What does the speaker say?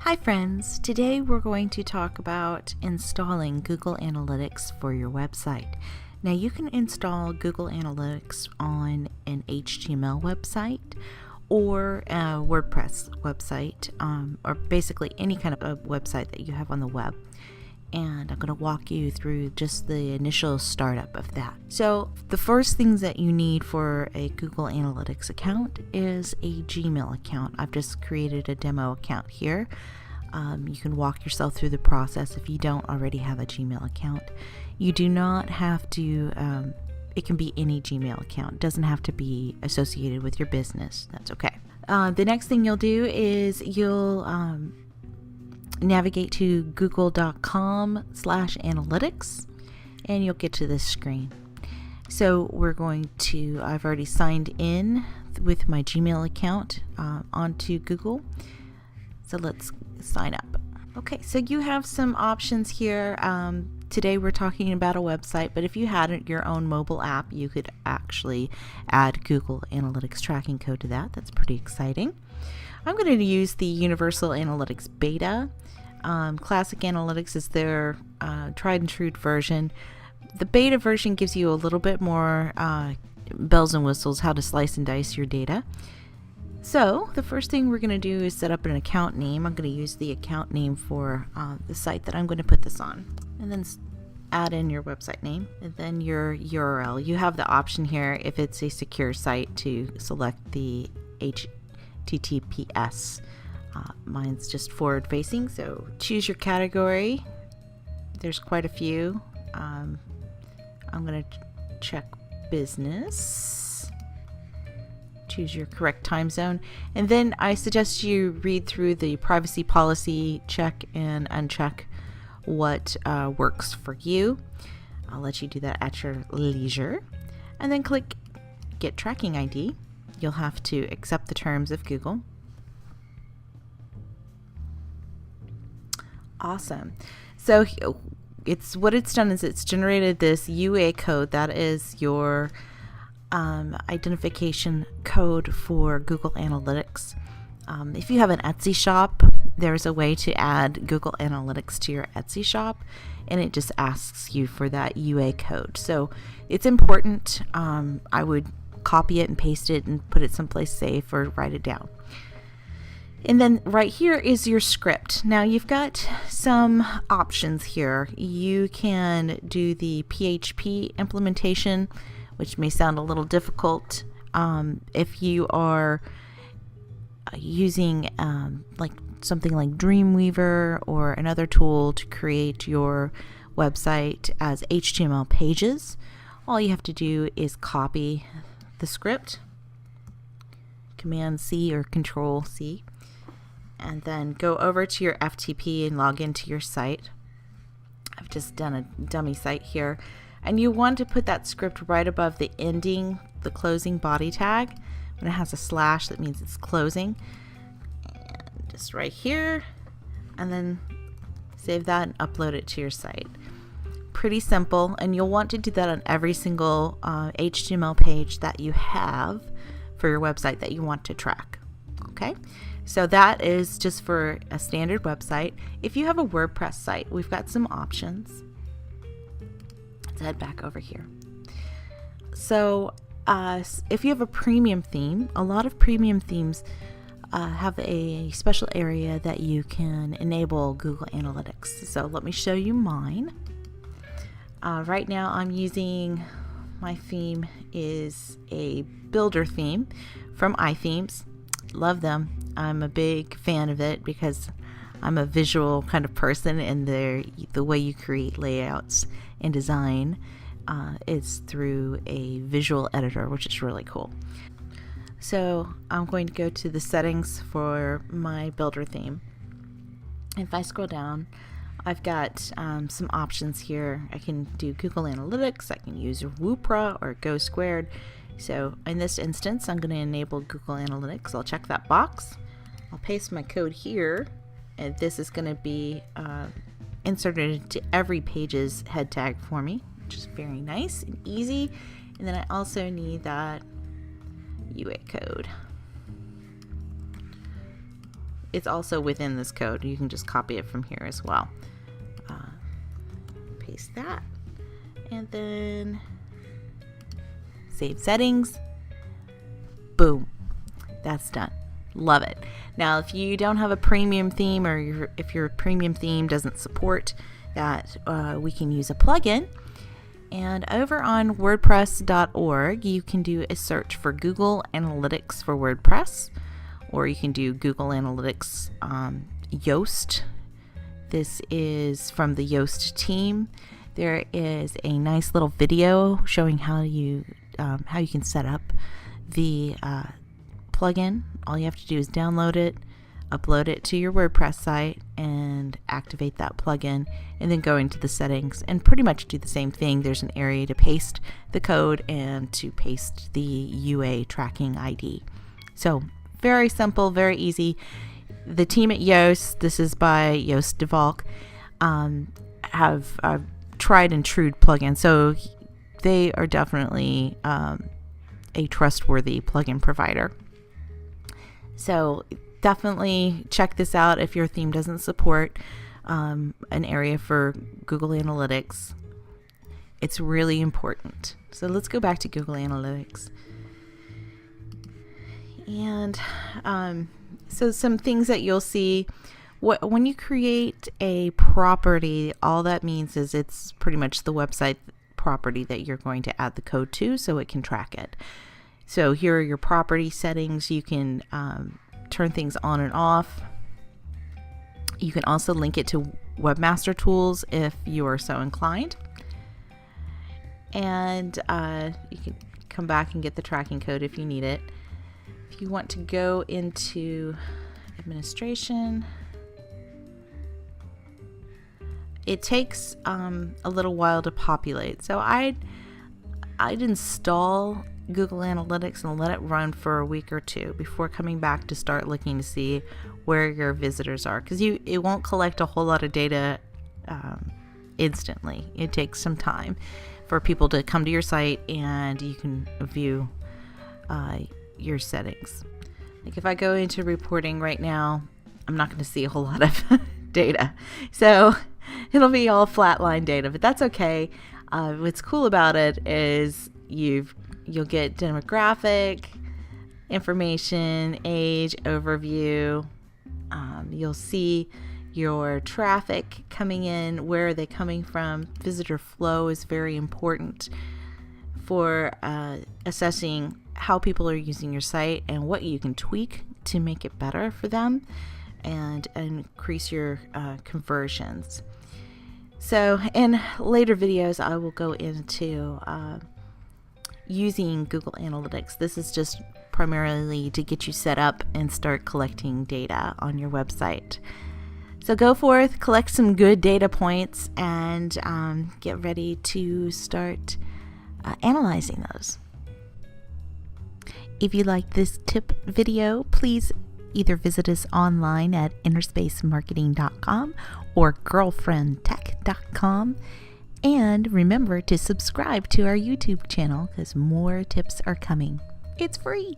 Hi friends, today we're going to talk about installing Google Analytics for your website. Now you can install Google Analytics on an HTML website or a WordPress website, or basically any kind of a website that you have on the web. And I'm going to walk you through just the initial startup of that. So the first things that you need for a Google Analytics account is a Gmail account. I've just created a demo account here. You can walk yourself through the process if you don't already have a Gmail account. You do not have to, it can be any Gmail account. It doesn't have to be associated with your business. That's okay. The next thing you'll do is you'll navigate to google.com/analytics and you'll get to this screen. So I've already signed in with my Gmail account onto Google. So let's sign up. Okay, so you have some options here. Today we're talking about a website, but if you had your own mobile app, you could actually add Google Analytics tracking code to that. That's pretty exciting. I'm going to use the Universal Analytics Beta. Classic Analytics is their tried and true version. The beta version gives you a little bit more bells and whistles, how to slice and dice your data. So the first thing we're going to do is set up an account name. I'm going to use the account name for the site that I'm going to put this on, and then add in your website name and then your URL. You have the option here, if it's a secure site, to select the HTTPS. Mine's just forward facing, so choose your category. There's quite a few. I'm going to check business. Choose your correct time zone, and then I suggest you read through the privacy policy, check and uncheck what works for you. I'll let you do that at your leisure, and then click Get Tracking ID. You'll have to accept the terms of Google. Awesome. So what it's done is it's generated this UA code. That is your identification code for Google Analytics. If you have an Etsy shop, there's a way to add Google Analytics to your Etsy shop, and it just asks you for that UA code. So it's important. I would copy it and paste it and put it someplace safe, or write it down. And then right here is your script. Now you've got some options here. You can do the PHP implementation, which may sound a little difficult. If you are using like something like Dreamweaver or another tool to create your website as HTML pages, all you have to do is copy the script, Command C or Control C, and then go over to your FTP and log into your site. I've just done a dummy site here. And you want to put that script right above the closing body tag. When it has a slash, that means it's closing. And just right here. And then save that and upload it to your site. Pretty simple. And you'll want to do that on every single HTML page that you have for your website that you want to track. Okay? So that is just for a standard website. If you have a WordPress site, we've got some options. Let's head back over here. So if you have a premium theme, a lot of premium themes have a special area that you can enable Google Analytics. So let me show you mine. Right now I'm using, my theme is a builder theme from iThemes. Love them. I'm a big fan of it because I'm a visual kind of person, and the way you create layouts and design is through a visual editor, which is really cool. So I'm going to go to the settings for my builder theme. If I scroll down, I've got some options here. I can do Google Analytics, I can use Woopra or Go Squared. So in this instance, I'm going to enable Google Analytics. I'll check that box. I'll paste my code here, and this is going to be inserted into every page's head tag for me, which is very nice and easy. And then I also need that UA code. it's also within this code. You can just copy it from here as well. Paste that, and then save settings. Boom, that's done. Love it. Now, if you don't have a premium theme, or if your premium theme doesn't support that, we can use a plugin. And over on WordPress.org, you can do a search for Google Analytics for WordPress, or you can do Google Analytics Yoast. This is from the Yoast team. There is a nice little video showing how you can set up the plugin. All you have to do is download it, upload it to your WordPress site, and activate that plugin, and then go into the settings and pretty much do the same thing. There's an area to paste the code and to paste the UA tracking ID. So very simple, very easy. The team at Yoast, this is by Yoast DeValk, have a tried and true plugin, so they are definitely a trustworthy plugin provider. So definitely check this out if your theme doesn't support an area for Google Analytics. It's really important. So let's go back to Google Analytics. And so some things that you'll see, when you create a property, all that means is it's pretty much the website property that you're going to add the code to, so it can track it. So here are your property settings. You can turn things on and off. You can also link it to Webmaster Tools if you are so inclined. And you can come back and get the tracking code if you need it. If you want to go into administration, it takes a little while to populate. So I'd install Google Analytics and let it run for a week or two before coming back to start looking to see where your visitors are, because it won't collect a whole lot of data instantly. It takes some time for people to come to your site, and you can view your settings. Like if I go into reporting right now, I'm not going to see a whole lot of data, so it'll be all flatline data, but that's okay. What's cool about it is you'll get demographic information, age overview. You'll see your traffic coming in, where are they coming from. Visitor flow is very important for assessing how people are using your site and what you can tweak to make it better for them and increase your conversions. So in later videos, I will go into using Google Analytics. This is just primarily to get you set up and start collecting data on your website. So go forth, collect some good data points, and get ready to start analyzing those. If you like this tip video, please either visit us online at innerspacemarketing.com or girlfriendtech.com. And remember to subscribe to our YouTube channel because more tips are coming. It's free.